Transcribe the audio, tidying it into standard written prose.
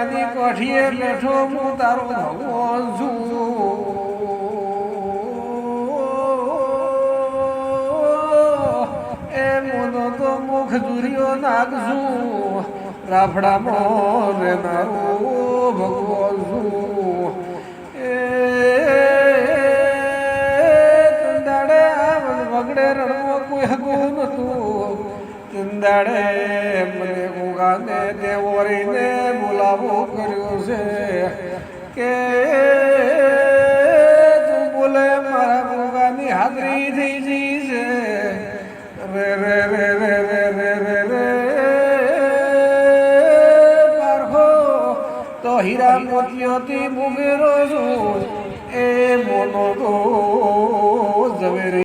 વાલાની કોઠીએ બેઠો હું તારો ભગવાન છું એ મોનો તો મુખ દુર્યો નાગશું રાફડામાં રેનારો ભગવાન છું એ દાડે વગડે રણમાં કોઈ હગું નતું ચિંદાડે મને ગોગાને દેવરીને બોલાવો કર્યો છે કે તું બોલે મારા ગોગાની હાજરી થઈ જઈ છે રે રે રે રે રે રે રે રે પારખો તો હીરા મોતીઓથી મુગેરો છું